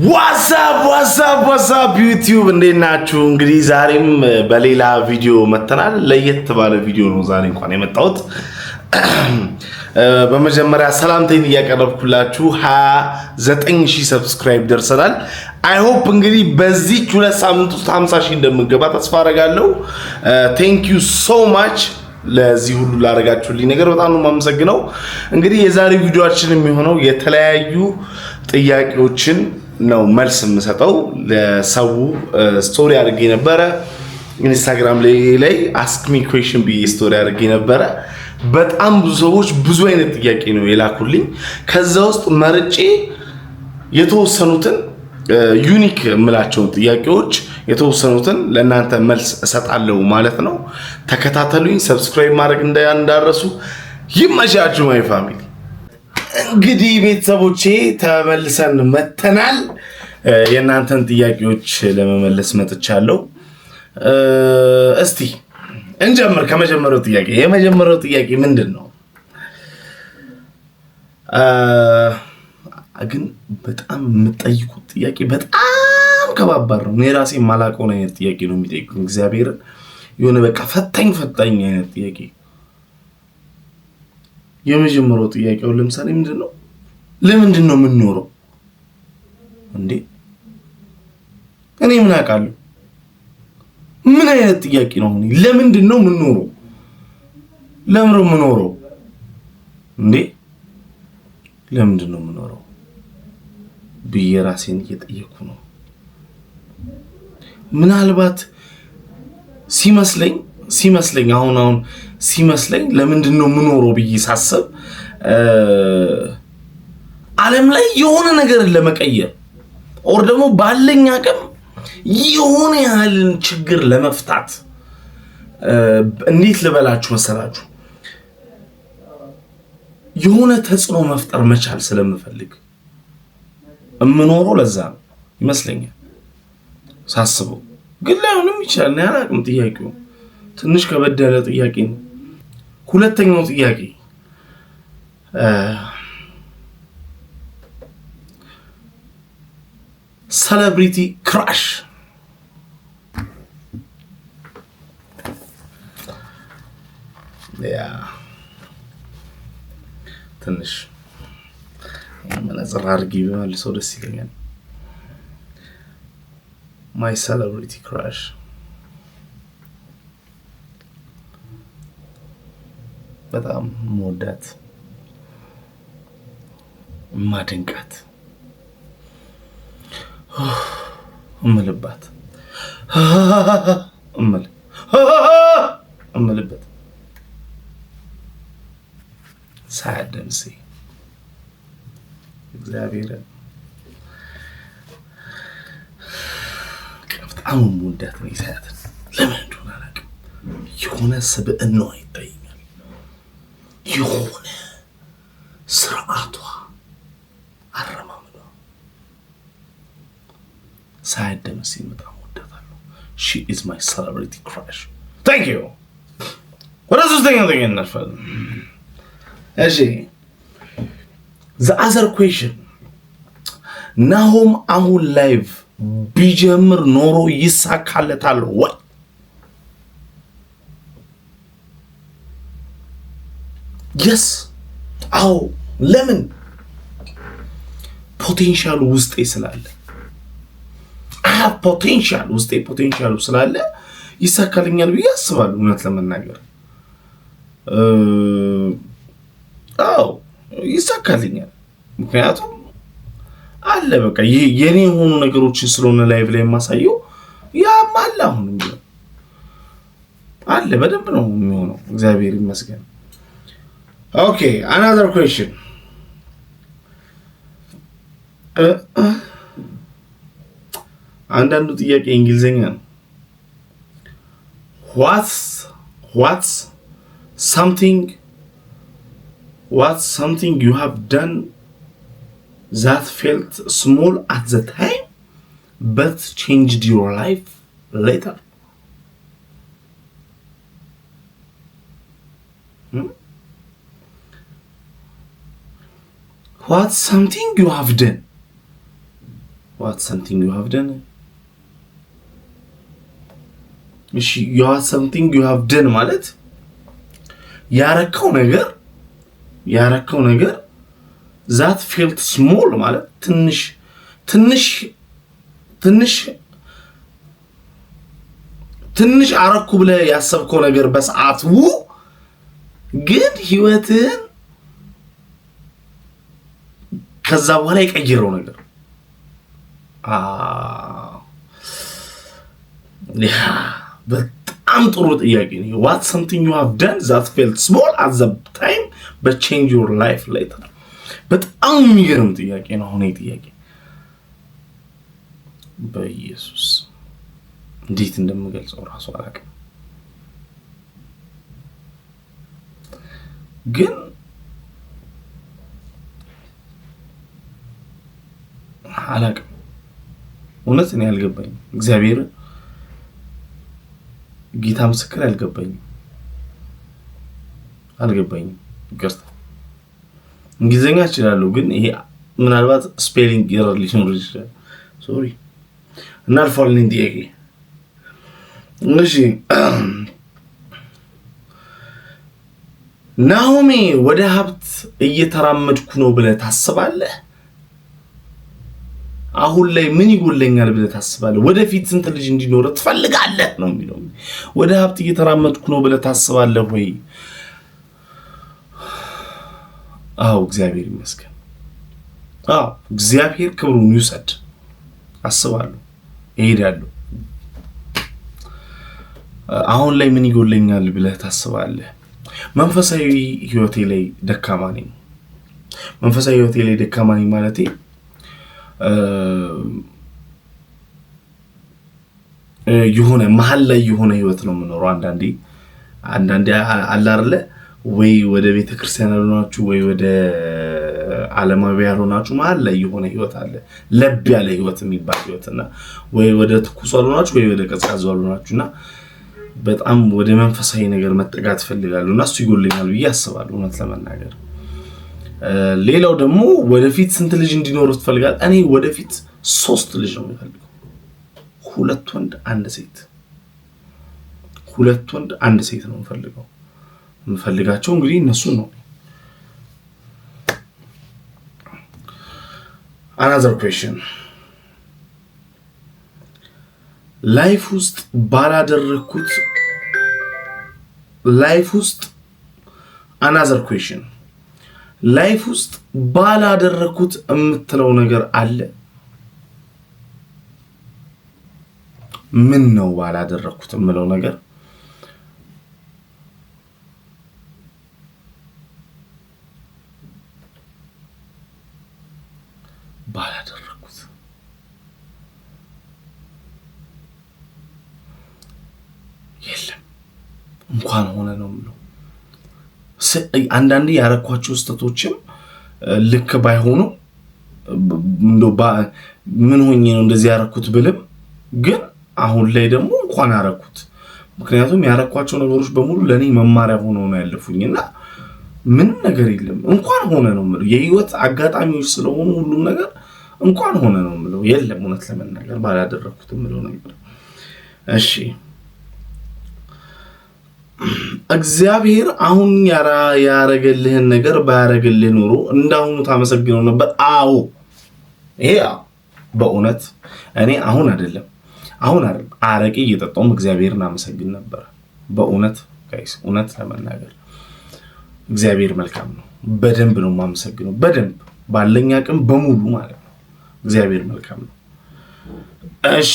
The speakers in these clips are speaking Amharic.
ዋትስአፕ ዩቲዩብ እንዴት ናችሁ? እንግዲህ ዛሬም በሌላ ቪዲዮ መተናል። ለየት ባለ ቪዲዮ ነው ዛሬ እንኳን የመጣሁት። በመጀመሪያ ሰላምታዬን እያቀረብኩላችሁ 29000 ሰብስክራይብ ደርሰናል። አይ ሆፕ እንግዲህ በዚህ 2 ሳምንት ውስጥ 50000 እንደምንገባ ተስፋ አደርጋለሁ። ቴንክ ዩ ሶ ማች ለዚህ ሁሉ ላደረጋችሁልኝ ነገር በጣም ነው የማመሰግነው። እንግዲህ የዛሬ ቪዲዮአችን የሚሆነው የተለያዩ ጥያቄዎችን ነው መልስ የምሰጠው። ለሰው ስቶሪ አድርጌ ነበረ ኢንስታግራም ላይ አስክ ሚ ኩዌስችን ብዬ ስቶሪ አድርጌ ነበረ። በጣም ብዙ ሰዎች ብዙ አይነት ጥያቄ ነው የላኩልኝ። ከዛ ውስጥ መርጬ የተወሰኑትን ዩኒክ የምላቸውን ጥያቄዎች የተወሰኑትን ለእናንተ መልስ እሰጣለሁ ማለት ነው። ተከታተሉኝ። ሰብስክራይብ ማድረግ እንዳረሱ። ይመቻችሁ ማይ ፋሚሊ። እንግዲህ ቤተሰቦቼ ተመልሰን መተናል። የእናንተን ጥያቄዎች ለመመለስ መጥቻለሁ። እስቲ እንጀምር ከመጀመሪያው ጥያቄ። የመጀመሪያው ጥያቄ ምንድን ነው? ግን በጣም የምጠይቁት ጥያቄ በጣም ከባባድ ነው። እኔ ራሴ የማላውቀውን አይነት ጥያቄ ነው የሚጠይቁኝ። እግዚአብሔር የሆነ በቃ ፈታኝ አይነት ጥያቄ። የመጀመሪያው ጥያቄው ለምሳሌ ምንድነው? ለምንድን ነው የምንኖረው እንዴ? እኔ ምን አውቃለሁ? ምን አይነት ጥያቄ ነው? ለምንድን ነው የምንኖረው? ለምን ነው የምንኖረው እንዴ? ለምንድን ነው የምንኖረው ብዬ ራሴን እየጠየኩ ነው። ምናልባት ሲመስለኝ አሁን ሲመስለኝ ለምንድን ነው የምኖረው ብዬ ሳስብ ዓለም ላይ የሆነ ነገር ለመቀየር ኦር ደግሞ ባለኝ አቅም የሆነ ያህልን ችግር ለመፍታት እንዴት ልበላችሁ መሰላችሁ? የሆነ ተጽዕኖ መፍጠር መቻል ስለምፈልግ የምኖረው ለዛ ነው ይመስለኛል ሳስበው። ግን ላይሆንም ይችላል። እኔ አላውቅም። ጥያቄው ትንሽ ከበድ ያለ ጥያቄ ነው። ሁለተኛው ጥያቄ ሴሌብሪቲ ክራሽ። ትንሽ መነጽር አድርጌ ብመልሰው ደስ ይለኛል። ማይ ሴሌብሪቲ ክራሽ በጣም መወዳት ማድንቃት እምልባት እምልበት ሳያት ደምሴ እግዚአብሔር በጣም መወዳት ነው። ሳያት ለምን እንደሆነ አላውቅም። የሆነ ስብዕናዋ ይታየኛል። የሆነ ስርዓቷ፣ አረማመዷ ሳያት ደምሴን በጣም ወዳታለሁ። she is my celebrity crush. thank you። ወደ ሶስተኛው ጥያቄ እናልፋለን። እሺ the other question ናሆም አሁን ላይቭ ቢጀምር ኖሮ ይሳካለታል ወይ? yes አዎ። ለምን? ፖቴንሻሉ ውስጤ ስላለ ፖቴንሻሉ ስላለ ይሳካልኛል ብዬ አስባለሁ። እውነት ለመናገር አዎ ይሳካልኛል። ምክንያቱም አለ በቃ የኔ የሆኑ ነገሮችን ስለሆነ ላይቭ ላይ የማሳየው ያም አለ። አሁንም አለ በደንብ ነው የሚሆነው። እግዚአብሔር ይመስገን። ኦኬ another question አንዳንዱ ጥያቄ እንግሊዘኛ ነው። what's something you have done that felt small at the time but changed your life later? What's something you have done What's something you have done? You have something you have done ማለት ያረከው ነገር that felt small ማለት ትንሽ አረኩ ብለህ ያሰብከው ነገር በሰዓቱ ግን ህይወትን ከዛ በኋላ የቀየረው ነገር በጣም ጥሩ ጥያቄ ነው። What something you have done that felt small at the time but change your life later? በጣም የሚገርም ጥያቄ ነው። አሁን ጥያቄ በኢየሱስ እንዴት እንደምገልጸው ራሱ አላውቅም። ግን አላውቅም እውነት እኔ አልገባኝም። እግዚአብሔር ጌታ ምስክር አልገባኝም። ይቅርታ እንግሊዘኛ እችላለሁ ግን ይሄ ምናልባት ስፔሊንግ ኤረር ሊኖር ይችላል። ሶሪ እናልፋለን ጥያቄ እሺ ናሆሜ ወደ ሀብት እየተራመድኩ ነው ብለህ ታስባለህ? አሁን ላይ ምን ይጎለኛል ብለህ ታስባለህ? ወደፊት ስንት ልጅ እንዲኖር ትፈልጋለህ ነው የሚለው። ወደ ሀብት እየተራመድኩ ነው ብለህ ታስባለህ ወይ? አዎ እግዚአብሔር ይመስገን። አዎ እግዚአብሔር ክብሩን ይውሰድ። አስባለሁ፣ እሄዳለሁ። አሁን ላይ ምን ይጎለኛል ብለህ ታስባለህ? መንፈሳዊ ህይወቴ ላይ ደካማ ነኝ። መንፈሳዊ ህይወቴ ላይ ደካማ ነኝ ማለቴ የሆነ መሃል ላይ የሆነ ህይወት ነው የምኖረው። አንዳንዴ አለ አይደለ ወይ ወደ ቤተ ክርስቲያን አልሆናችሁ ወይ ወደ ዓለማዊ ያልሆናችሁ መሃል ላይ የሆነ ህይወት አለ። ለብ ያለ ህይወት የሚባል ህይወትና ወይ ወደ ትኩስ አልሆናችሁ ወይ ወደ ቀዝቃዛ አልሆናችሁና በጣም ወደ መንፈሳዊ ነገር መጠጋት ፈልጋለሁ እና እሱ ይጎልኛል ብዬ አስባለሁ እውነት ለመናገር። ሌላው ደግሞ ወደፊት ስንት ልጅ እንዲኖር ትፈልጋለህ? እኔ ወደፊት 3 ልጅ ነው የምፈልገው። 2 ወንድ 1 ሴት። 2 ወንድ 1 ሴት ነው የምፈልጋቸው እንግዲህ እነሱ ነው። Another question. ላይፍ ውስጥ another question. ላይፍ ውስጥ ባላደረኩት የምትለው ነገር አለ? ምን ነው ባላደረኩት የምለው ነገር? ባላደረኩት የለም እንኳን ሆነ ነው የምለው። አንዳንዴ ያረኳቸው ስህተቶችም ልክ ባይሆኑ እንደው ምን ሆኜ ነው እንደዚህ ያረኩት ብልም ግን አሁን ላይ ደግሞ እንኳን አረኩት። ምክንያቱም ያረኳቸው ነገሮች በሙሉ ለኔ መማሪያ ሆነው ነው ያለፉኝና ምንም ነገር የለም እንኳን ሆነ ነው የምለው። የህይወት አጋጣሚዎች ስለሆኑ ሁሉም ነገር እንኳን ሆነ ነው የምለው። የለም እውነት ለመናገር ባላደረኩት የምለው ነገር። እሺ እግዚአብሔር አሁን ያረገልህን ነገር ባያረግልህ ኖሮ እንዳሁኑ ታመሰግነው ነበር? አዎ ይሄ በእውነት እኔ አሁን አይደለም አረቄ እየጠጣሁም እግዚአብሔርን አመሰግን ነበር። በእውነት ጋይስ እውነት ለመናገር እግዚአብሔር መልካም ነው። በደንብ ነው የማመሰግነው። በደንብ ባለኝ አቅም በሙሉ ማለት ነው። እግዚአብሔር መልካም ነው። እሺ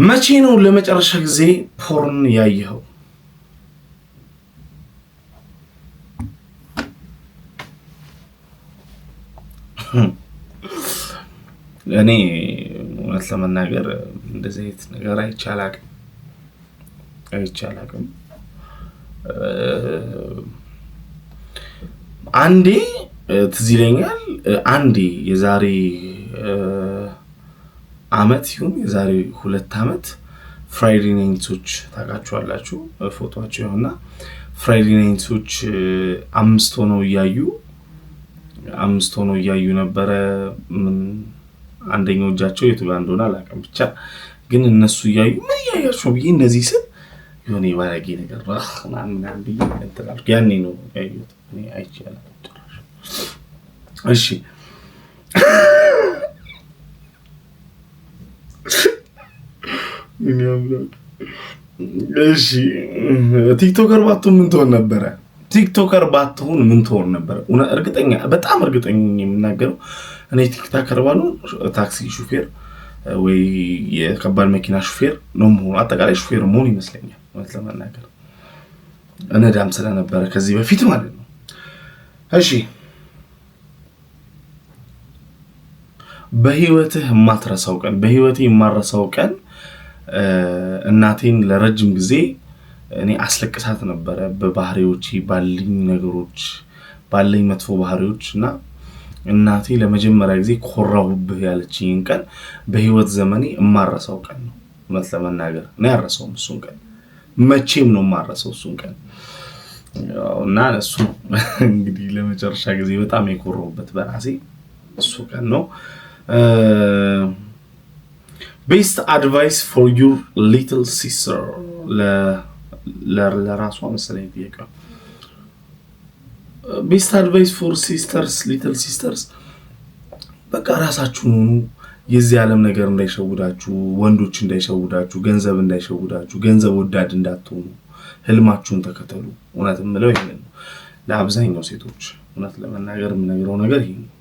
መቼ ነው ለመጨረሻ ጊዜ ፖርን ያየኸው? እኔ እውነት ለመናገር እንደዚህ አይነት ነገር አይቻላቅም። አንዴ ትዝ ይለኛል። አንዴ የዛሬ አመት ይሁን የዛሬ 2 አመት ፍራይዴ ናይቶች ታውቃቸዋላችሁ ፎቶአቸው እና ፍራይዴ ናይቶች 5 ሆነው እያዩ አምስት ሆኖ እያዩ ነበረ። አንደኛው እጃቸው የቱ ጋር እንደሆነ አላውቅም። ብቻ ግን እነሱ እያዩ ምን እያያችሁ ብዬ እንደዚህ ስል የሆነ ባለጌ ነገር ምናምን ብዬ እንትን ያኔ ነው ያየሁት። እኔ አይቻልም። እሺ እሺ ቲክቶከር ባትሆን ምን ትሆን ነበረ? ቲክቶከር ባትሆን ምን ትሆን ነበረ? እርግጠኛ በጣም እርግጠኛ የምናገረው እኔ ቲክቶከር ባልሆን ታክሲ ሹፌር ወይ የከባድ መኪና ሹፌር ነው መሆን፣ አጠቃላይ ሹፌር መሆን ይመስለኛል። ማለት ለመናገር እነዳም ስለነበረ ከዚህ በፊት ማለት ነው። እሺ በህይወትህ የማትረሳው ቀን? በህይወቴ የማረሳው ቀን እናቴን ለረጅም ጊዜ እኔ አስለቅሳት ነበረ በባህሪዎቼ ባለኝ ነገሮች ባለኝ መጥፎ ባህሪዎች እና እናቴ ለመጀመሪያ ጊዜ ኮራሁብህ ያለችኝ ቀን በህይወት ዘመኔ የማረሳው ቀን ነው። ማለት ለመናገር እኔ አረሳውም እሱን ቀን መቼም ነው የማረሳው እሱን ቀን እና እሱ እንግዲህ ለመጨረሻ ጊዜ በጣም የኮራሁበት በራሴ እሱ ቀን ነው። ቤስት አድቫይስ ፎር ዩር ሊትል ሲስተር ለራሷ መሰለኝ ጥያቄው። ቤስት አድቫይስ ፎር ሲስተርስ ሊትል ሲስተርስ በቃ ራሳችሁን ሁኑ። የዚህ ዓለም ነገር እንዳይሸውዳችሁ፣ ወንዶች እንዳይሸውዳችሁ፣ ገንዘብ እንዳይሸውዳችሁ፣ ገንዘብ ወዳድ እንዳትሆኑ፣ ህልማችሁን ተከተሉ። እውነት የምለው ይሄ ነው ለአብዛኛው ሴቶች። እውነት ለመናገር የምነግረው ነገር ይሄ ነው።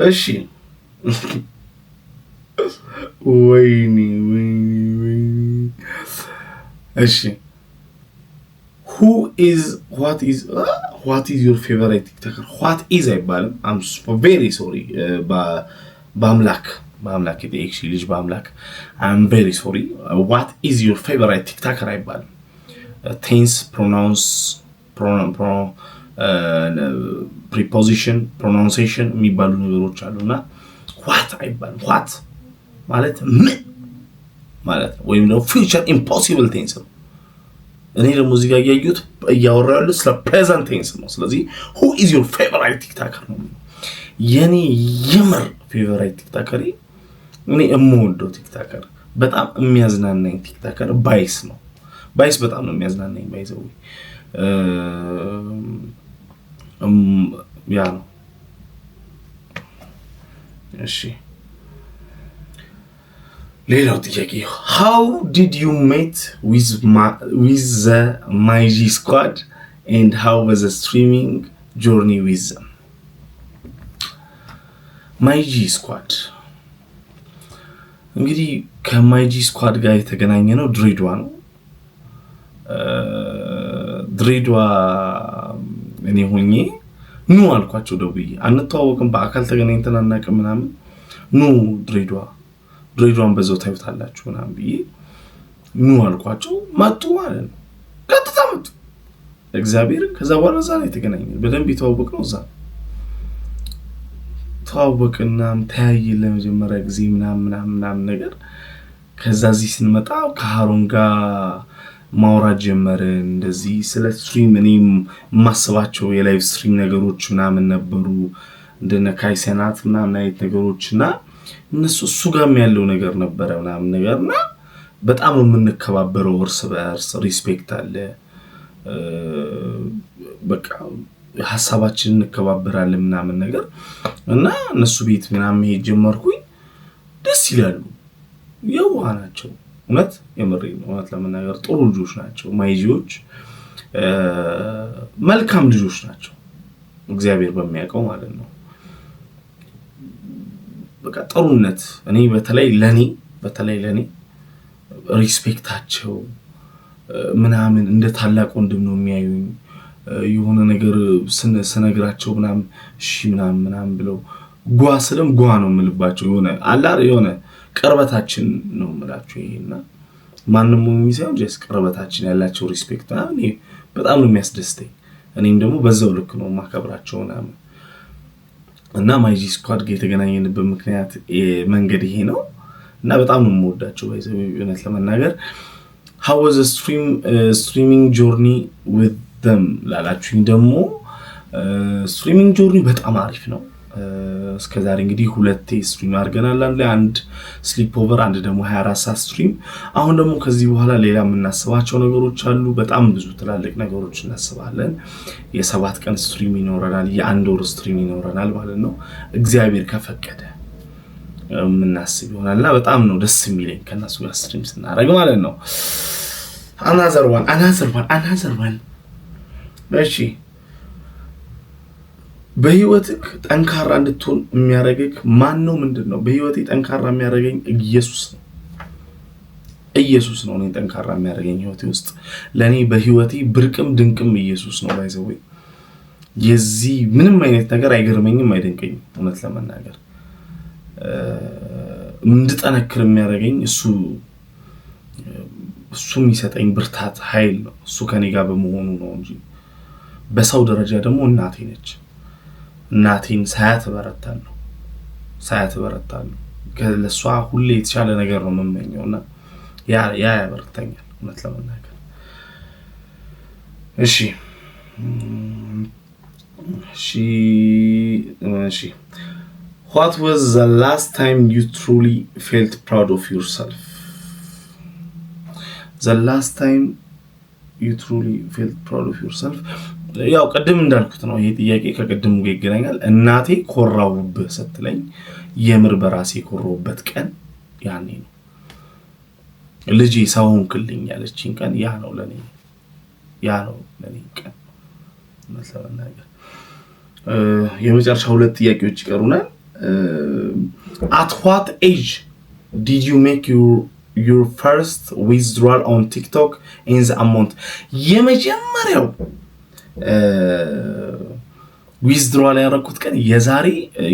እሺ ወይኔ እሺ what is your favorite TikToker? what is አይባልም። I'm very sorry በአምላክ የጠየቅሽ ልጅ በአምላክ I'm very sorry. what is your favorite TikToker አይባልም። tense preposition pronunciation የሚባሉ ነገሮች አሉና what አይባልም። what ማለት ምን ማለት ነው፣ ወይም ነው future impossible tense ነው። እኔ ደግሞ እዚህ ጋር እያወራሁ ያለው ስለ present tense ነው። ስለዚህ who is your favorite TikToker ነው የኔ የምር favorite TikToker። እኔ የምወደው TikToker በጣም የሚያዝናናኝ TikToker ባይስ ነው። ባይስ በጣም ነው የሚያዝናናኝ ባይዘው ያ ነው። እሺ ሌላው ጥያቄ how did you meet with the MyG squad and how was the streaming journey with them? MyG squad እንግዲህ ከMyG squad ጋር የተገናኘ ነው ድሬዳዋ ነው። ድሬዳዋ እኔ ሆኜ ኑ አልኳቸው ደውዬ። አንተዋወቅም፣ በአካል ተገናኝተን አናውቅም ምናምን። ኑ ድሬዳዋን በዛው ታዩታላችሁ ምናምን ብዬ ኑ አልኳቸው። መጡ ማለት ነው፣ ቀጥታ መጡ እግዚአብሔርን። ከዛ በኋላ እዛ ነው የተገናኘን። በደንብ የተዋወቅ ነው እዛ ተዋወቅና ተያየን ለመጀመሪያ ጊዜ ምናምን ነገር። ከዛ እዚህ ስንመጣ ከሃሮን ጋር ማውራት ጀመርን። እንደዚህ ስለ ስትሪም እኔም ማስባቸው የላይቭ ስትሪም ነገሮች ምናምን ነበሩ፣ እንደነ ካይሰናት ምናምን አይነት ነገሮችና እሱ ጋርም ያለው ነገር ነበረ ምናምን ነገርና በጣም ነው የምንከባበረው እርስ በእርስ ሪስፔክት አለ። በቃ ሐሳባችንን እንከባበራለን ምናምን ነገር እና እነሱ ቤት ምናምን ሄጄ ጀመርኩኝ። ደስ ይላሉ፣ የዋህ ናቸው። እውነት የምሬን ነው። እውነት ለመናገር ጥሩ ልጆች ናቸው። ማይጂዎች መልካም ልጆች ናቸው፣ እግዚአብሔር በሚያውቀው ማለት ነው። በቃ ጥሩነት እኔ በተለይ ለኔ ሪስፔክታቸው ምናምን እንደ ታላቅ ወንድም ነው የሚያዩኝ። የሆነ ነገር ስነግራቸው ምናምን እሺ ምናምን ብለው ጓስለም ነው የምልባቸው። የሆነ ቅርበታችን ነው የምላቸው። ይሄና ማንንም የሚሳየው ጀስ ቅርበታችን ያላቸው ሪስፔክት እኔ በጣም ነው የሚያስደስተኝ። እኔም ደግሞ በዛው ልክ ነው ማከብራቸው ምናምን እና ማይጂ ስኳድ ጋር የተገናኘንበት ምክንያት መንገድ ይሄ ነው እና በጣም ነው የምወዳቸው። ባይዘው እውነት ለመናገር how was the streaming journey with them ላላችሁኝ ደግሞ ስትሪሚንግ ጆርኒ በጣም አሪፍ ነው። እስከዛሬ እንግዲህ 2 ስትሪም አድርገናል። አንድ ስሊፕ ኦቨር፣ አንድ ደግሞ 24 ሰዓት ስትሪም። አሁን ደግሞ ከዚህ በኋላ ሌላ የምናስባቸው ነገሮች አሉ። በጣም ብዙ ትላልቅ ነገሮች እናስባለን። የ7 ቀን ስትሪም ይኖረናል፣ የ1 ወር ስትሪም ይኖረናል ማለት ነው። እግዚአብሔር ከፈቀደ የምናስብ ይሆናልና በጣም ነው ደስ የሚለኝ ከነሱ ጋር ስትሪም ስናደርግ ማለት ነው። another one እሺ በህይወትክ ጠንካራ እንድትሆን የሚያደርግክ ማን ነው? ምንድነው? በህይወቴ ጠንካራ የሚያደርገኝ ኢየሱስ ነው። እኔ ጠንካራ የሚያደርገኝ ህይወቴ ውስጥ ለኔ በህይወቴ ብርቅም ድንቅም ኢየሱስ ነው። ባይዘው የዚህ ምንም አይነት ነገር አይገርመኝም፣ አይደንቀኝም። እውነት ለመናገር እንድጠነክር የሚያደርገኝ እሱ የሚሰጠኝ ብርታት ኃይል ነው። እሱ ከኔ ጋር በመሆኑ ነው እንጂ በሰው ደረጃ ደግሞ እናቴ ነች። እናቴን ሳያት በረታለሁ። ለሷ ሁሌ የተሻለ ነገር ነው የምመኘውና ያ ያበረታኛል እውነት ለመናገር። እሺ What was the last time you truly felt proud of yourself? The last time you truly felt proud of yourself? ያው ቀደም እንዳልኩት ነው። ይሄ ጥያቄ ከቀደም ጋር ይገናኛል። እናቴ ኮራውብህ ስትለኝ የምር በራሴ ኮራውበት ቀን ያኔ ነው። ልጄ ሰውን ክልኝ ያለችኝ ቀን ያ ነው ለኔ ቀን ማለት። የመጨረሻ 2 ጥያቄዎች ይቀሩናል። At what age did you make your first withdrawal on TikTok in the amount? የመጀመሪያው ዊዝድሮዋል ያደረኩት ቀን የዛሬ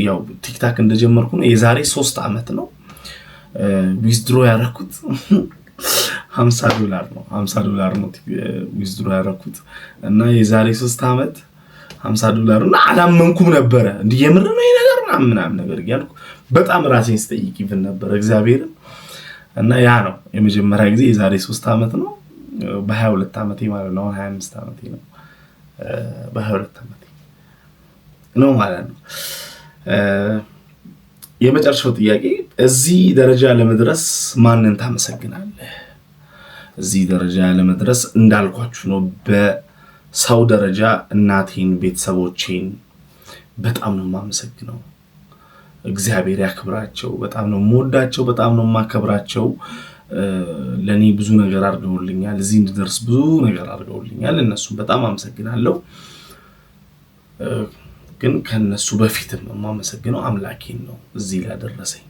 ያው ቲክታክ እንደጀመርኩ ነው የዛሬ 3 አመት ነው። ዊዝድሮ ያደረኩት $50 ነው። $50 ነው ዊዝድሮ ያደረኩት እና የዛሬ 3 አመት $50 እና አላመንኩም ነበር። እንዴ የምር ነው ይሄ ነገር ምናምን ነገር እያልኩ በጣም ራሴን ስጠይቅ ይብን ነበር እግዚአብሔርን። እና ያ ነው የመጀመሪያ ጊዜ የዛሬ 3 አመት ነው። በ22 አመቴ ማለት ነው። 25 አመቴ ነው። በ22 አመቴ ነው ማለት ነው። የመጨረሻው ጥያቄ እዚህ ደረጃ ለመድረስ ማንን ታመሰግናለህ? እዚህ ደረጃ ለመድረስ እንዳልኳችሁ ነው በሰው ደረጃ እናቴን፣ ቤተሰቦቼን በጣም ነው የማመሰግነው። እግዚአብሔር ያክብራቸው። በጣም ነው የምወዳቸው፣ በጣም ነው የማከብራቸው። ለኔ ብዙ ነገር አድርገውልኛል። እዚህ እንድደርስ ብዙ ነገር አድርገውልኛል። እነሱም በጣም አመሰግናለሁ። ግን ከነሱ በፊትም የማመሰግነው አምላኬን ነው እዚህ ላደረሰኝ፣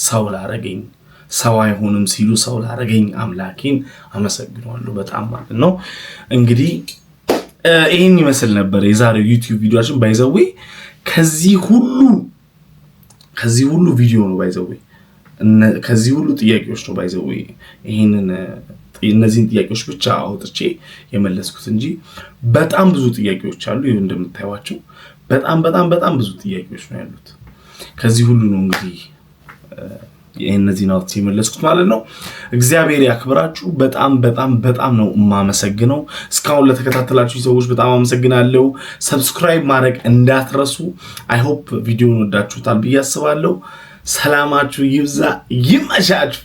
ሰው ላረገኝ፣ ሰው አይሆንም ሲሉ ሰው ላረገኝ አምላኬን አመሰግናለሁ በጣም ማለት ነው። እንግዲህ ይሄን ይመስል ነበር የዛሬው ዩቲዩብ ቪዲዮአችን። ባይዘዌ ከዚህ ሁሉ ቪዲዮ ነው ባይዘዌ ከዚህ ሁሉ ጥያቄዎች ነው ባይዘዌ እነዚህን ጥያቄዎች ብቻ አውጥቼ የመለስኩት እንጂ በጣም ብዙ ጥያቄዎች አሉ። ይሄ እንደምታዩዋቸው በጣም ብዙ ጥያቄዎች ነው ያሉት። ከዚህ ሁሉ ነው እንግዲህ እነዚህን አውጥቼ የመለስኩት ማለት ነው። እግዚአብሔር ያክብራችሁ። በጣም ነው የማመሰግነው። እስካሁን ለተከታተላችሁ ሰዎች በጣም አመሰግናለሁ። ሰብስክራይብ ማድረግ እንዳትረሱ። አይ ሆፕ ቪዲዮውን ወዳችሁታል ብዬ አስባለሁ። ሰላማችሁ ይብዛ፣ ይመሻችሁ።